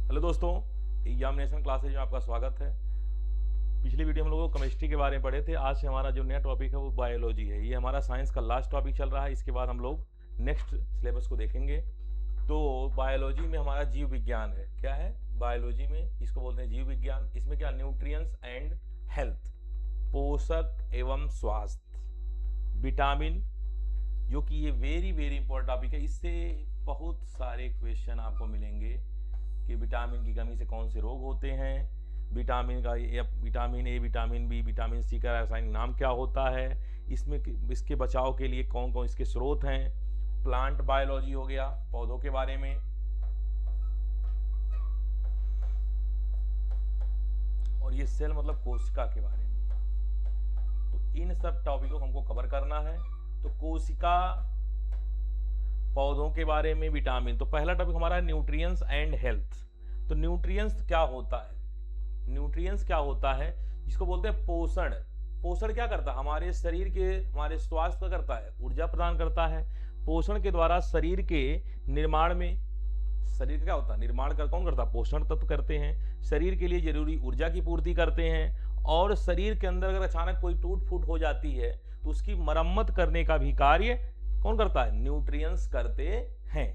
Hello दोस्तों, examination classes में आपका स्वागत है। पिछली वीडियो में हम लोग केमिस्ट्री के बारे में पढ़े थे। आज से हमारा जो नया टॉपिक है वो बायोलॉजी है। ये हमारा साइंस का लास्ट टॉपिक चल रहा है। इसके बाद हम लोग नेक्स्ट सिलेबस को देखेंगे। तो बायोलॉजी में हमारा जीव विज्ञान है। क्या है बायोलॉजी में? इसको बोलते हैं जीव विज्ञान। इसमें क्या, न्यूट्रिएंट्स एंड हेल्थ, पोषक एवं स्वास्थ्य, विटामिन, जो कि ये वेरी वेरी इंपॉर्टेंट टॉपिक है। इससे बहुत सारे क्वेश्चन आपको मिलेंगे कि विटामिन की कमी से कौन से रोग होते हैं, विटामिन का vitamin A, vitamin B, vitamin C का रासायनिक नाम क्या होता है, इसमें इसके बचाव के लिए कौन कौन इसके स्रोत हैं। प्लांट बायोलॉजी हो गया, पौधों के बारे में, और ये सेल मतलब कोशिका के बारे में। तो इन सब टॉपिकों को हमको कवर करना है। तो कोशिका, पौधों के बारे में, विटामिन। तो पहला टॉपिक हमारा है न्यूट्रिएंट्स एंड हेल्थ। तो न्यूट्रिएंट्स क्या होता है? न्यूट्रिएंट्स क्या होता है? इसको बोलते हैं पोषण। पोषण क्या करता है? हमारे शरीर के, हमारे स्वास्थ्य का करता है, ऊर्जा प्रदान करता है। पोषण के द्वारा शरीर के निर्माण में, शरीर का क्या होता है निर्माण कर कौन करता है? पोषण तत्व करते हैं। शरीर के लिए जरूरी ऊर्जा की पूर्ति करते हैं। और शरीर के अंदर अगर अचानक कोई टूट फूट हो जाती है तो उसकी मरम्मत करने का भी कार्य कौन करता है? न्यूट्रिएंट्स करते हैं।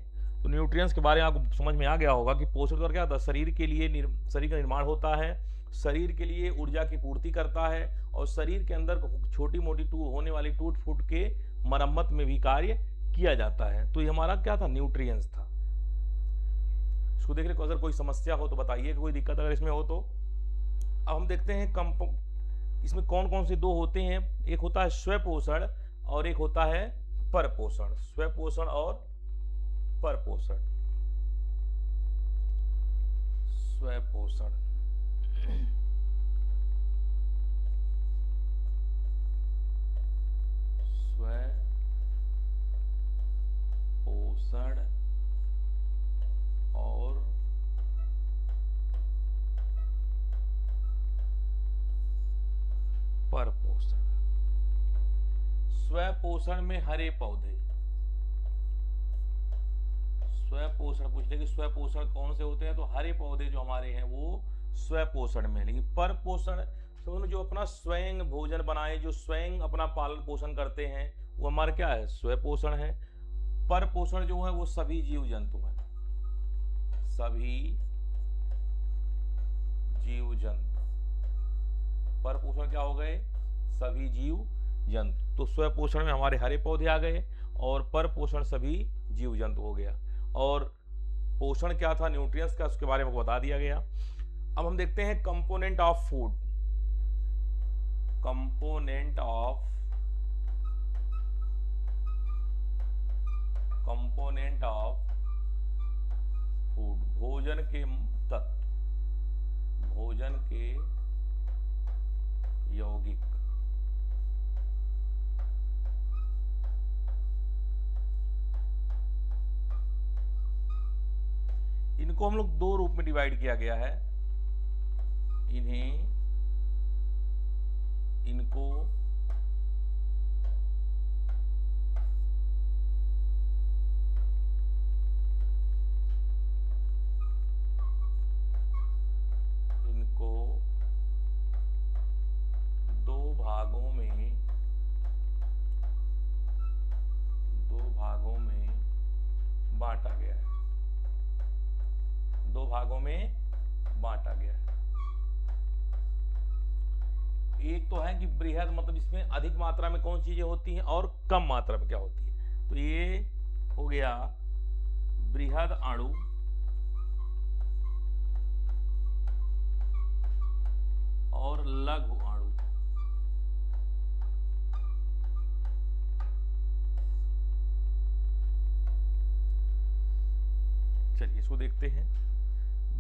तो न्यूट्रिएंट्स के बारे में आपको समझ में आ गया होगा कि पोषण द्वारा क्या होता है? शरीर के लिए शरीर का निर्माण होता है, शरीर के लिए ऊर्जा की पूर्ति करता है, और शरीर के अंदर छोटी मोटी होने वाली टूट फूट के मरम्मत में भी कार्य किया जाता है। तो ये हमारा क्या था? न्यूट्रिएंट्स था। इसको देख ले, अगर कोई समस्या हो तो बताइए, कोई दिक्कत अगर इसमें हो तो। अब हम देखते हैं इसमें कौन कौन से दो होते हैं। एक होता है स्वपोषण और एक होता है परपोषण। स्वपोषण और परपोषण। स्वपोषण, स्वपोषण और परपोषण। स्वपोषण में हरे पौधे। स्वपोषण पूछ ले कि स्वपोषण कौन से होते हैं, तो हरे पौधे जो हमारे हैं वो स्वपोषण में। लेकिन परपोषण समझ, जो अपना स्वयं भोजन बनाए, जो स्वयं अपना पालन पोषण करते हैं, वो हमारा क्या है? स्वपोषण है। परपोषण जो है वो सभी जीव जंतु हैं, सभी जीव जंतु। परपोषण क्या हो गए? सभी जीव जंतु। तो स्वपोषण में हमारे हरे पौधे आ गए और परपोषण सभी जीव जंतु हो गया। और पोषण क्या था? न्यूट्रिएंट्स का, उसके बारे में बता दिया गया। अब हम देखते हैं component of food. Component of food, भोजन के तत्व, भोजन के यौगिक। इनको हम लोग दो रूप में डिवाइड किया गया है। इनको दो भागों में बांटा गया है। दो भागों में बांटा गया है। एक तो है कि बृहद, मतलब इसमें अधिक मात्रा में कौन चीजें होती हैं और कम मात्रा में क्या होती है। तो ये हो गया बृहद अणु और लघु अणु। चलिए इसको देखते हैं।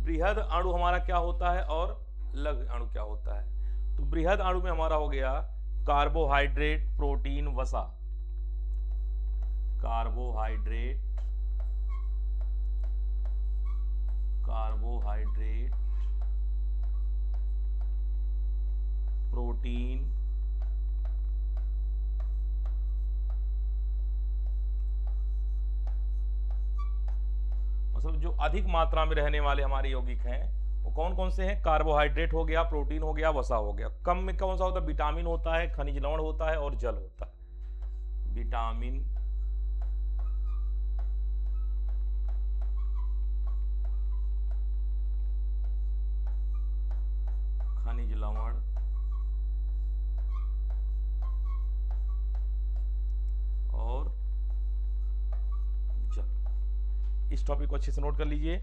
बृहद अणु हमारा क्या होता है और लघु अणु क्या होता है। तो बृहद अणु में हमारा हो गया कार्बोहाइड्रेट, प्रोटीन, वसा। कार्बोहाइड्रेट, प्रोटीन, मतलब जो अधिक मात्रा में रहने वाले हमारे यौगिक हैं वो कौन कौन से हैं? कार्बोहाइड्रेट हो गया, प्रोटीन हो गया, वसा हो गया। कम में कौन सा होता है? विटामिन होता है, खनिज लवण होता है और जल होता है। विटामिन, खनिज लवण और जल। इस टॉपिक को अच्छे से नोट कर लीजिए।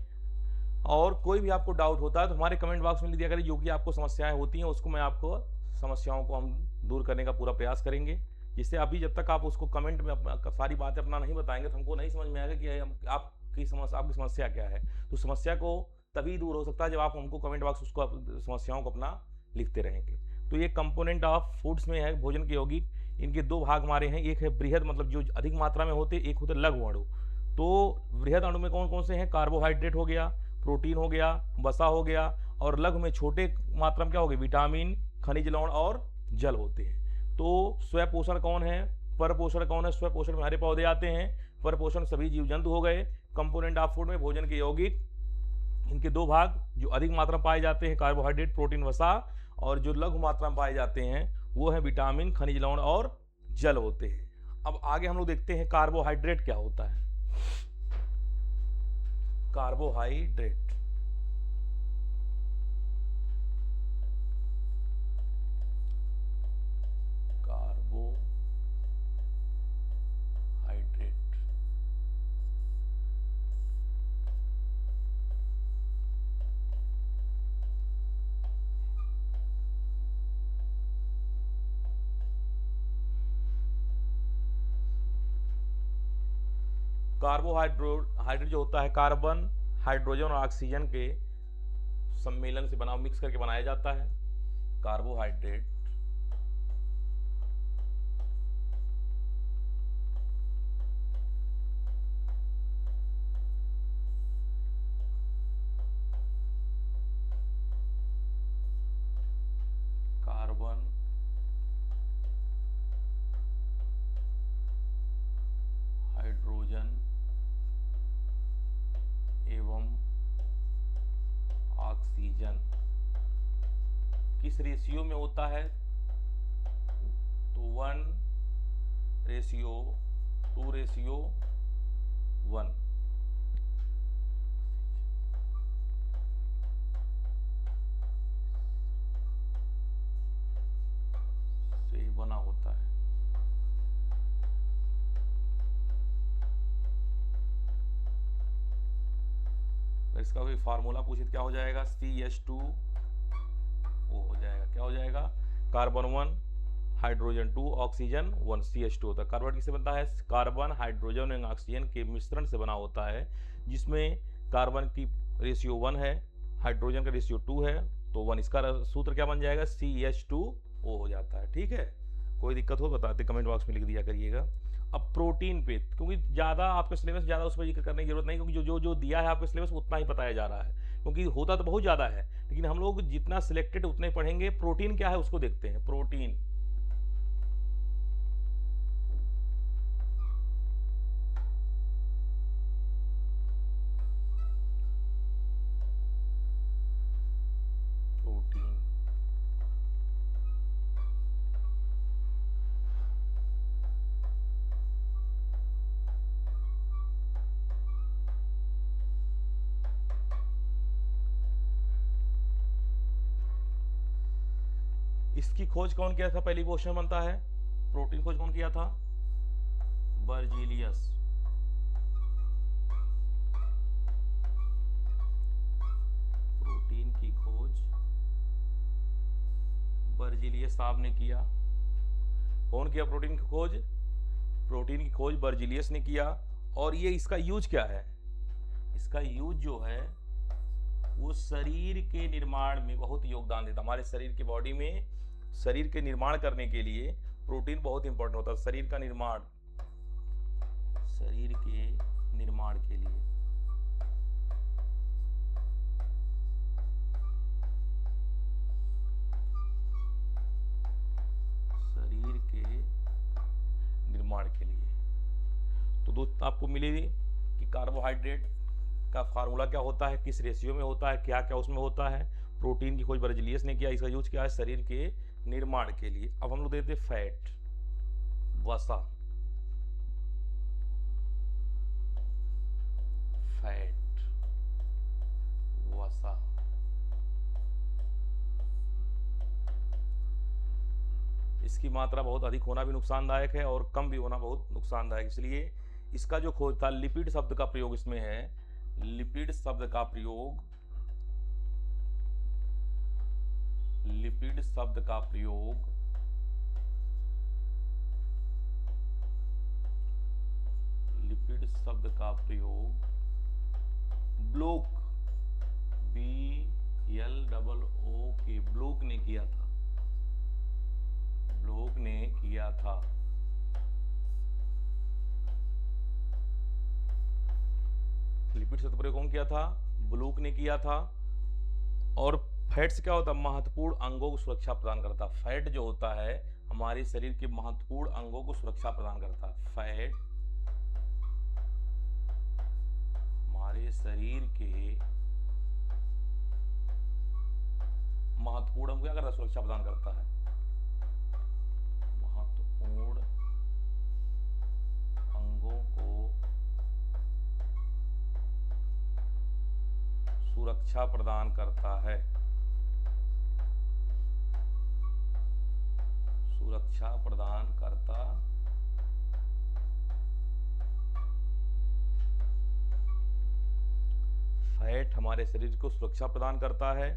और कोई भी आपको डाउट होता है तो हमारे कमेंट बॉक्स में लिख दिया करिए, जो कि आपको समस्याएं होती हैं उसको मैं आपको समस्याओं को हम दूर करने का पूरा प्रयास करेंगे। जिससे अभी जब तक आप उसको कमेंट में सारी बातें अपना नहीं बताएंगे तो हमको नहीं समझ में आएगा कि आपकी समस्या क्या है। तो समस्या को तभी दूर हो सकता है जब आप हमको कमेंट बॉक्स उसको समस्याओं को अपना लिखते रहेंगे। तो ये कंपोनेंट ऑफ फूड्स में है भोजन के यौगिक। इनके दो भाग हमारे हैं, एक है बृहद मतलब जो अधिक मात्रा में होते, एक होते लघु अणु। तो बृहद अणु में कौन कौन से हैं? कार्बोहाइड्रेट हो गया, प्रोटीन हो गया, वसा हो गया, और लघु में छोटे मात्रा में क्या हो गए? विटामिन, खनिज लवण और जल होते हैं। तो स्वपोषण कौन है? परपोषण कौन है? स्वपोषण में हरे पौधे आते हैं, परपोषण सभी जीव जंतु हो गए। कंपोनेंट ऑफ फूड में भोजन के यौगिक, इनके दो भाग जो अधिक मात्रा में पाए जाते हैं कार्बोहाइड्रेट, प्रोटीन, वसा, और जो लघु मात्रा में पाए जाते हैं वो है विटामिन, खनिज लवण और जल होते हैं। अब आगे हम लोग देखते हैं कार्बोहाइड्रेट क्या होता है। कार्बोहाइड्रेट, कार्बोहाइड्रेट कार्बोहाइड्रेट जो होता है कार्बन, हाइड्रोजन और ऑक्सीजन के सम्मेलन से बना, मिक्स करके बनाया जाता है कार्बोहाइड्रेट। कार्बन, हाइड्रोजन एवं ऑक्सीजन किस रेशियो में होता है? तो 1:2:1 से बना होता है। इसका भी फार्मूला पूछे क्या हो जाएगा? CH2O हो जाएगा। क्या हो जाएगा? कार्बन 1, हाइड्रोजन 2, ऑक्सीजन 1, CH2 होता है। कार्बन किससे बनता है? कार्बन, हाइड्रोजन और ऑक्सीजन के मिश्रण से बना होता है, जिसमें कार्बन की रेशियो 1 है, हाइड्रोजन का रेशियो 2 है, तो 1। इसका सूत्र क्या बन जाएगा? CH2O हो जाता है। ठीक है, कोई दिक्कत हो बताते कमेंट बॉक्स में लिख दिया करिएगा। अब प्रोटीन पे, क्योंकि ज़्यादा आपके सिलेबस ज़्यादा उस पर जिक्र करने की जरूरत नहीं, क्योंकि जो दिया है आपके सिलेबस उतना ही बताया जा रहा है, क्योंकि होता तो बहुत ज़्यादा है, लेकिन हम लोग जितना सिलेक्टेड उतने पढ़ेंगे। प्रोटीन क्या है उसको देखते हैं। प्रोटीन, प्रोटीन इसकी खोज कौन किया था? पहली क्वेश्चन बनता है, प्रोटीन खोज कौन किया था? बर्जीलियस। प्रोटीन की खोज बर्जीलियस साहब ने किया। कौन किया प्रोटीन की खोज? प्रोटीन की खोज बर्जीलियस ने किया। और ये इसका यूज क्या है? इसका यूज जो है वो शरीर के निर्माण में बहुत योगदान देता है। हमारे शरीर की बॉडी में शरीर के निर्माण करने के लिए प्रोटीन बहुत इंपॉर्टेंट होता है। शरीर का निर्माण, शरीर के निर्माण के लिए शरीर के निर्माण के लिए तो दोस्त आपको मिलेगी कि कार्बोहाइड्रेट का फार्मूला क्या होता है, किस रेशियो में होता है, क्या क्या उसमें होता है। प्रोटीन की खोज बर्जिलियस ने किया, इसका यूज किया है शरीर के निर्माण के लिए। अब हम लोग देते फैट, वसा, फैट, वसा। इसकी मात्रा बहुत अधिक होना भी नुकसानदायक है और कम भी होना बहुत नुकसानदायक, इसलिए इसका जो खोज था, लिपिड शब्द का प्रयोग इसमें है। लिपिड शब्द का प्रयोग, लिपिड शब्द का प्रयोग लिपिड शब्द का प्रयोग ब्लोक, BLOO के, ब्लोक ने किया था, ब्लोक ने किया था। लिपिड शब्द प्रयोग कौन किया था? ब्लूक ने किया था। और फैट से क्या होता है? महत्वपूर्ण अंगों को सुरक्षा प्रदान करता। फैट जो होता है हमारे शरीर के महत्वपूर्ण अंगों को सुरक्षा प्रदान करता। फैट हमारे शरीर के महत्वपूर्ण अंग क्या करता है? सुरक्षा प्रदान करता है। महत्वपूर्ण अंगों को सुरक्षा प्रदान करता है, सुरक्षा प्रदान करता। फैट हमारे शरीर को सुरक्षा प्रदान करता है।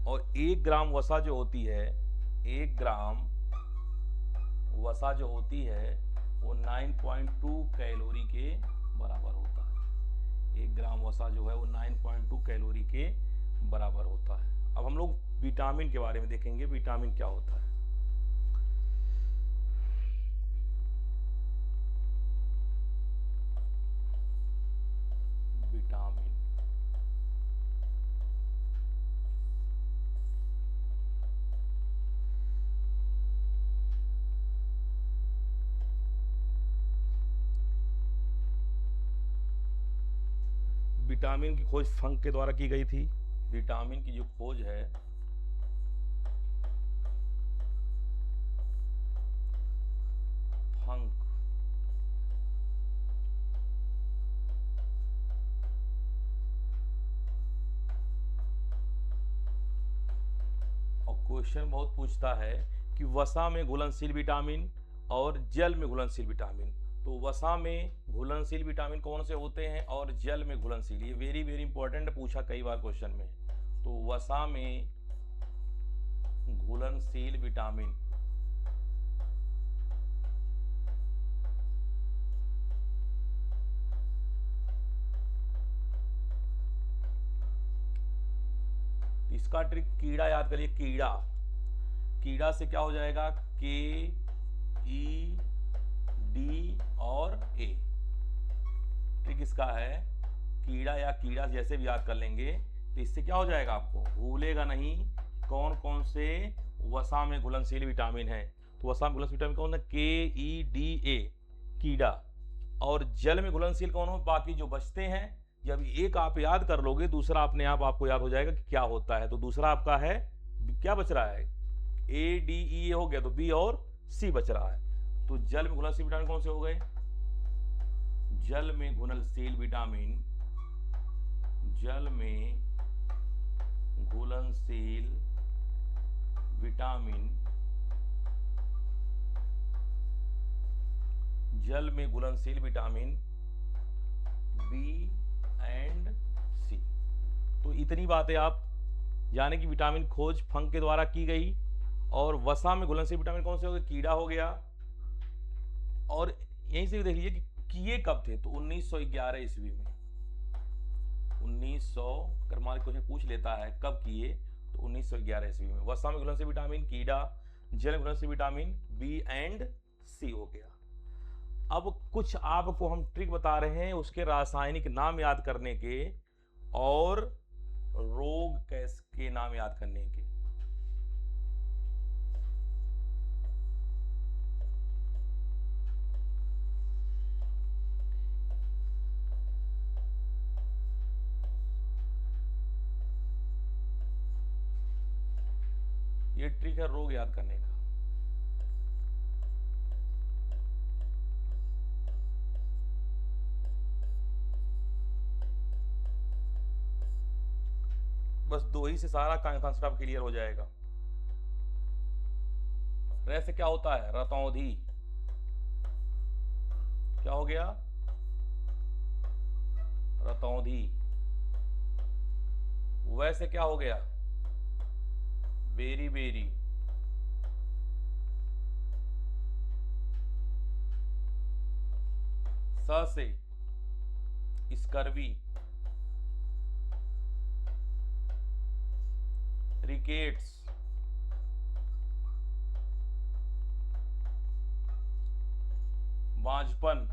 और 1 ग्राम वसा जो होती है, 1 ग्राम वसा जो होती है वो 9.2 कैलोरी के बराबर होता है। 1 ग्राम वसा जो है वो 9.2 कैलोरी के बराबर होता है। अब हम लोग विटामिन के बारे में देखेंगे, विटामिन क्या होता है। विटामिन, विटामिन की खोज फंक के द्वारा की गई थी। विटामिन की जो खोज है फंक, और क्वेश्चन बहुत पूछता है कि वसा में घुलनशील विटामिन और जल में घुलनशील विटामिन। तो वसा में घुलनशील विटामिन कौन से होते हैं और जल में घुलनशील, ये वेरी वेरी इंपॉर्टेंट, पूछा कई बार क्वेश्चन में। तो वसा में घुलनशील विटामिन इसका ट्रिक कीड़ा याद करिए। कीड़ा, कीड़ा से क्या हो जाएगा? KED और A। ट्रिक इसका है कीड़ा या कीड़ा जैसे भी याद कर लेंगे तो इससे क्या हो जाएगा, आपको भूलेगा नहीं कौन कौन से वसा में घुलनशील विटामिन है। तो वसा में घुलनशील विटामिन कौन है? KEDA, कीड़ा। और जल में घुलनशील कौन हो? बाकी जो बचते हैं। जब एक आप याद कर लोगे दूसरा अपने आप आपको याद हो जाएगा कि क्या होता है। तो दूसरा आपका है, क्या बच रहा है? ADE हो गया, तो B और C बच रहा है। तो जल में घुलनशील विटामिन कौन से हो गए? जल में घुलनशील विटामिन, जल में घुलनशील विटामिन, जल में घुलनशील विटामिन B एंड C। तो इतनी बातें आप जाने की विटामिन खोज फंक के द्वारा की गई। और वसा में घुलनशील विटामिन कौन से हो गए? कीड़ा हो गया। और यहीं से भी देख लीजिए कि किए कब थे? तो 1911 ईस्वी में। 1900 अगर मान क्वेश्चन पूछ लेता है कब किए, तो 1911 ईस्वी में। वसा में घुलनशील विटामिन कीड़ा, जल में घुलनशील विटामिन B एंड C हो गया। अब कुछ आपको हम ट्रिक बता रहे हैं उसके रासायनिक नाम याद करने के और रोग कैस के नाम याद करने के। ये ट्रिक है रोग याद करने का। बस दो ही से सारा कंसेप्ट आप क्लियर हो जाएगा। र से क्या होता है? रतौंधी। क्या हो गया? रतौंधी। वैसे क्या हो गया? Beriberi. स से स्कर्वी। रिकेट्स। बांझपन।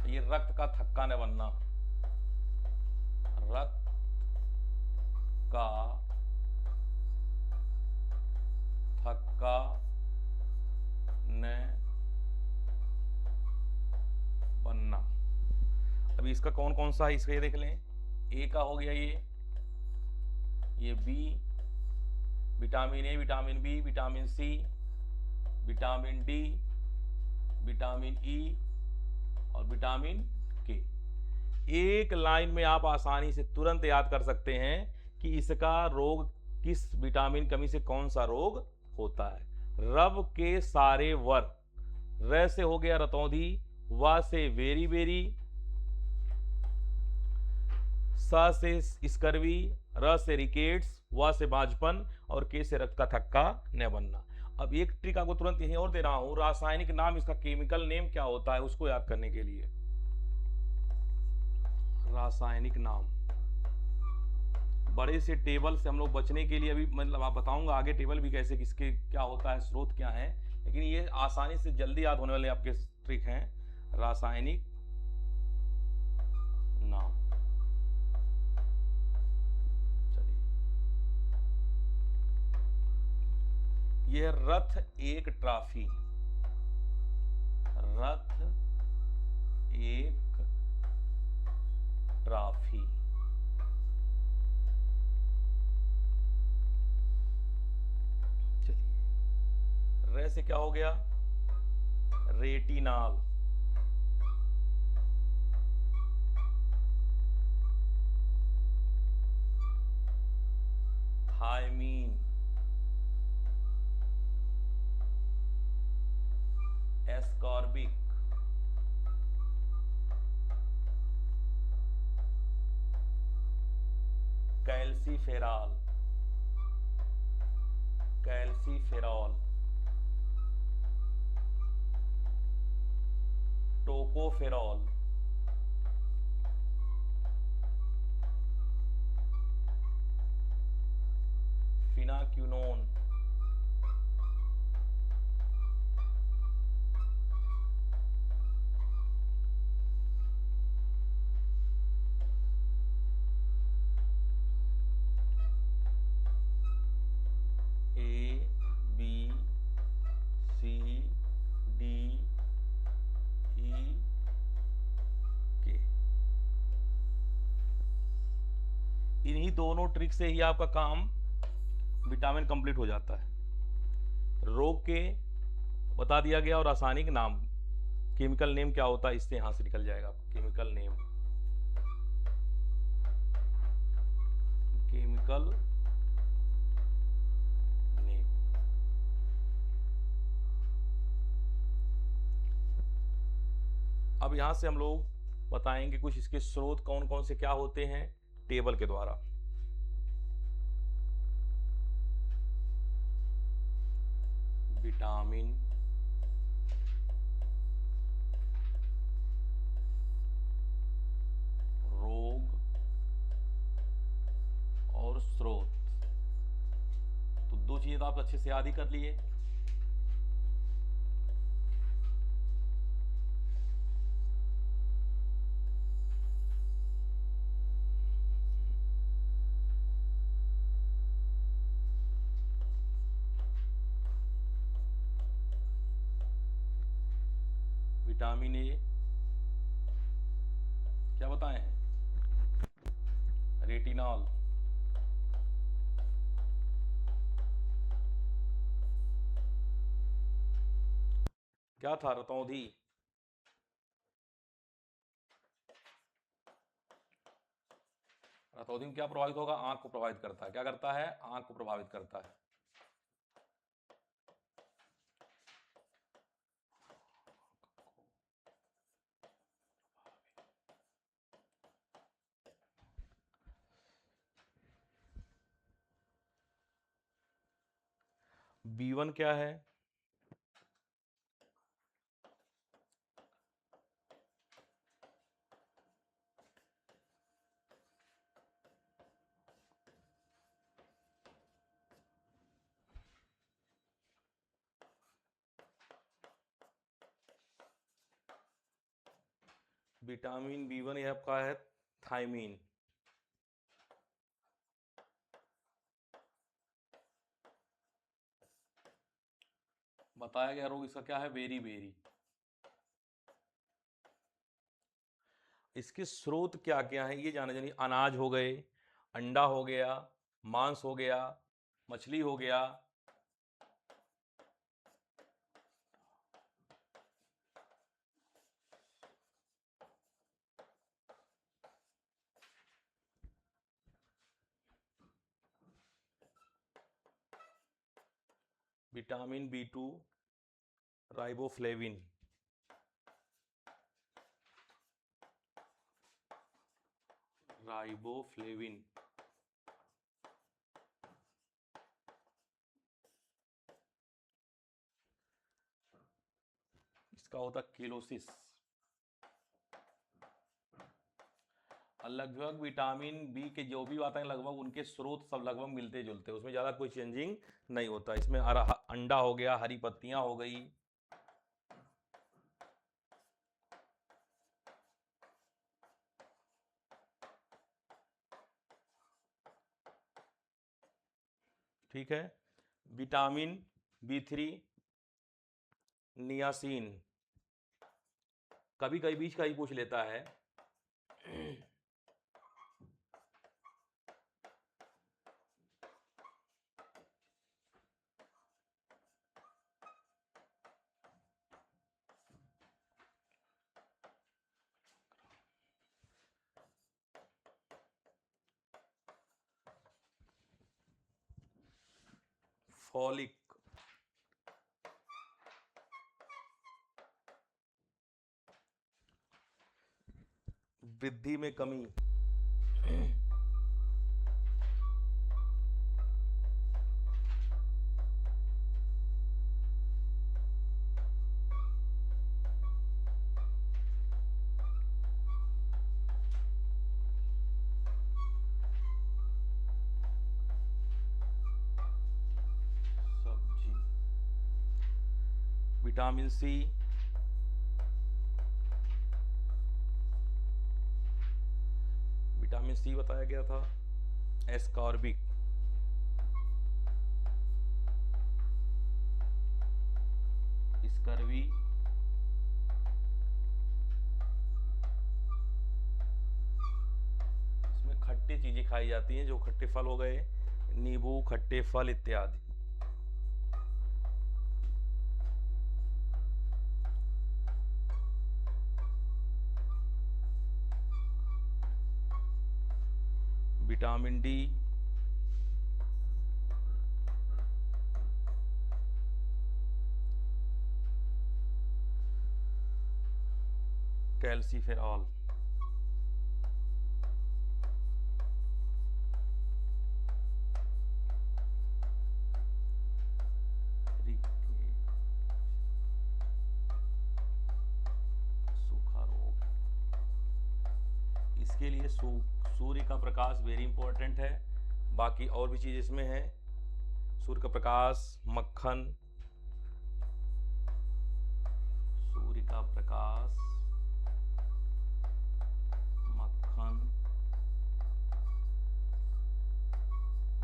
ये रक्त का थक्का न बनना। रक्त का थक्का न बनना। अभी इसका कौन कौन सा है इसका ये देख लें। ए का हो गया ये B, vitamin A, vitamin B, vitamin C, vitamin D, vitamin E और विटामिन के। एक लाइन में आप आसानी से तुरंत याद कर सकते हैं कि इसका रोग किस विटामिन कमी से कौन सा रोग होता है। रव के सारे वर। र से हो गया रतौंधी, व से वेरी बेरी, स से स्कर्वी, र से रिकेट्स, व से बांझपन और के से रक्त का थक्का न बनना। अब एक ट्रिक आपको तुरंत यहीं और दे रहा हूं, रासायनिक नाम, इसका केमिकल नेम क्या होता है उसको याद करने के लिए। रासायनिक नाम। बड़े से टेबल से हम लोग बचने के लिए अभी मतलब आप बताऊंगा आगे टेबल भी कैसे किसके क्या होता है, स्रोत क्या है, लेकिन ये आसानी से जल्दी याद होने वाले आपके ट्रिक हैं। रासायनिक नाम। यह रथ एक ट्रॉफी। रथ एक ट्रॉफी। चलिए, रे से क्या हो गया? Retinol. Thiamine. Ascorbic. Calciferol. Calciferol. Tocopherol. Phylloquinone. इन्हीं दोनों ट्रिक से ही आपका काम विटामिन कंप्लीट हो जाता है। रोग के बता दिया गया और रासायनिक नाम, केमिकल नेम क्या होता है इससे यहां से निकल जाएगा। Chemical name. Chemical name. अब यहां से हम लोग बताएंगे कुछ इसके स्रोत कौन कौन से क्या होते हैं टेबल के द्वारा। विटामिन, रोग और स्रोत। तो दो चीजें तो आप अच्छे से याद ही कर लिए। विटामिन ए क्या बताए हैं? रेटिनॉल, क्या था रतौंधी, रतौंधी में क्या प्रभावित होगा, आंख को प्रभावित करता है, क्या करता है, आंख को प्रभावित करता है। B1 क्या है, विटामिन B1 ये आपका है थायमीन। बताया गया रोग इसका क्या है, बेरी बेरी। इसके स्रोत क्या क्या है ये जाना जानिए, अनाज हो गए, अंडा हो गया, मांस हो गया, मछली हो गया, विटामिन B2, राइबोफ्लेविन, राइबोफ्लेविन, इसका होता केलोसिस। लगभग विटामिन बी के जो भी आता है लगभग उनके स्रोत सब लगभग मिलते जुलते, उसमें ज़्यादा कोई चेंजिंग नहीं होता। इसमें अंडा हो गया, हरी पत्तियां हो गई, ठीक है। विटामिन B3, नियासिन, कभी कभी बीच का ही पूछ लेता है। फॉलिक, वृद्धि में कमी, सब्जी, विटामिन C, विटामिन C बताया गया था, एस्कॉर्बिक, स्कर्वी, इसमें खट्टी चीजें खाई जाती हैं, जो खट्टे फल हो गए, नींबू, खट्टे फल इत्यादि। विटामिन D, कैल्सीफेरॉल, सूखा रोग, इसके लिए सूर्य का प्रकाश वेरी इंपॉर्टेंट है। बाकी और भी चीज इसमें है, सूर्य का प्रकाश, मक्खन, सूर्य का प्रकाश, मक्खन,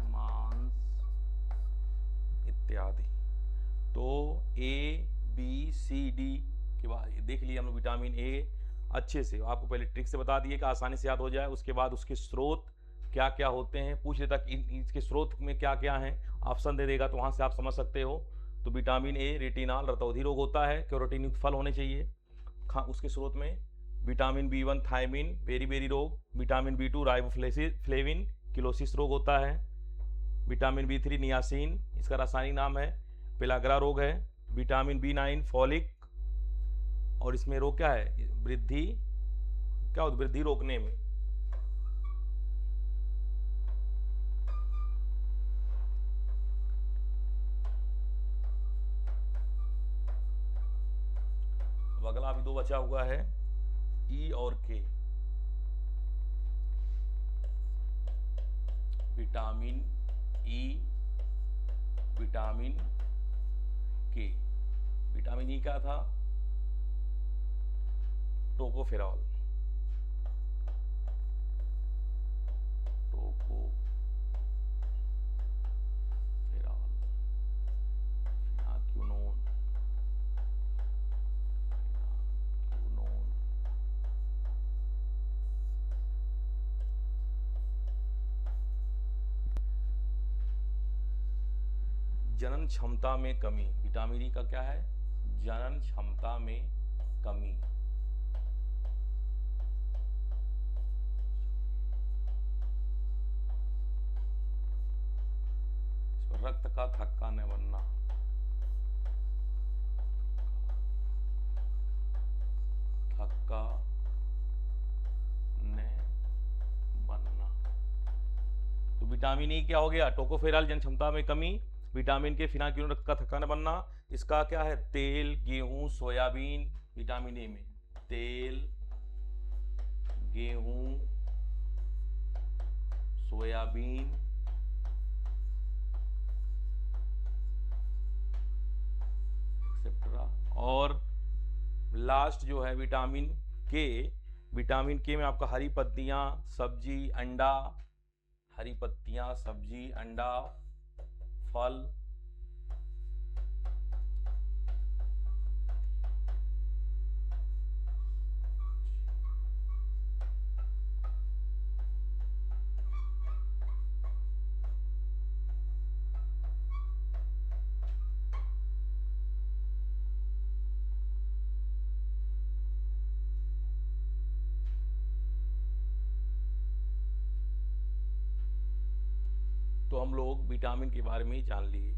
मांस इत्यादि। तो ABCD के बाद देख लिया हम लोग विटामिन A अच्छे से, आपको पहले ट्रिक से बता दिए कि आसानी से याद हो जाए, उसके बाद उसके स्रोत क्या क्या होते हैं, पूछ लेता कि इसके स्रोत में क्या क्या हैं, ऑप्शन दे देगा तो वहाँ से आप समझ सकते हो। तो विटामिन ए रेटिनॉल रतौंधी रोग होता है, कैरोटीन युक्त फल होने चाहिए। उसके स्रोत में vitamin B1 thiamine beriberi रोग, विटामिन B2 राइबोफ्लेविन किलोसिस रोग होता है, विटामिन B3 नियासिन इसका रासायनिक नाम है, पेलाग्रा रोग है, विटामिन B9 फॉलिक, और इसमें रोग क्या है, वृद्धि, क्या होता है वृद्धि रोकने में। अब अगला अभी 2 बचा हुआ है, ई और के। विटामिन ई, विटामिन के। विटामिन ई क्या था, टोकोफेरॉल, टोकोफेरॉल, फिनाक्यूनोन, जनन क्षमता में कमी। विटामिन ई का क्या है, जनन क्षमता में कमी। रक्त का थक्का न बनना, थक्का न बनना। तो विटामिन ई क्या हो गया, टोकोफेरॉल जन क्षमता में कमी, विटामिन के फिनाक्यूलिन रक्त का थक्का न बनना। इसका क्या है, तेल, गेहूं, सोयाबीन, विटामिन ए में तेल, गेहूं, सोयाबीन, एक्सेट्रा। और लास्ट जो है विटामिन के, विटामिन के में आपका हरी पत्तियां, सब्जी, अंडा, हरी पत्तियां, सब्जी, अंडा, फल, तो हम लोग विटामिन के बारे में ही जान लिए।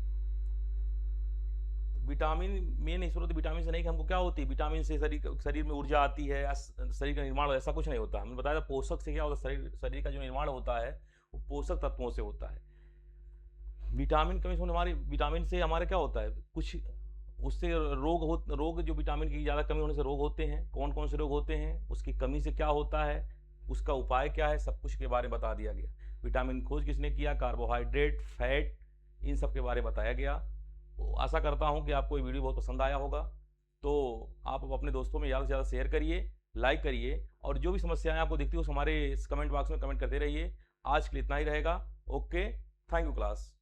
विटामिन मेन स्रोत विटामिन से नहीं कि हमको क्या होती है, विटामिन से शरीर में ऊर्जा आती है या शरीर का निर्माण, ऐसा कुछ नहीं होता। हमने बताया पोषक से क्या होता है, शरीर का जो निर्माण होता है वो पोषक तत्वों से होता है। विटामिन कमी से हमारे, विटामिन से हमारे क्या होता है, कुछ उससे रोग जो विटामिन की ज़्यादा कमी होने से रोग होते हैं। कौन कौन से रोग होते हैं, उसकी कमी से क्या होता है, उसका उपाय क्या है, सब कुछ के बारे में बता दिया गया। विटामिन खोज किसने किया, कार्बोहाइड्रेट, फैट, इन सब के बारे में बताया गया। आशा करता हूँ कि आपको ये वीडियो बहुत पसंद आया होगा। तो आप अपने दोस्तों में ज़्यादा से ज़्यादा शेयर करिए, लाइक करिए, और जो भी समस्याएं आपको दिखती हो हमारे कमेंट बॉक्स में कमेंट करते रहिए। आज के लिए इतना ही रहेगा। Okay, thank you class.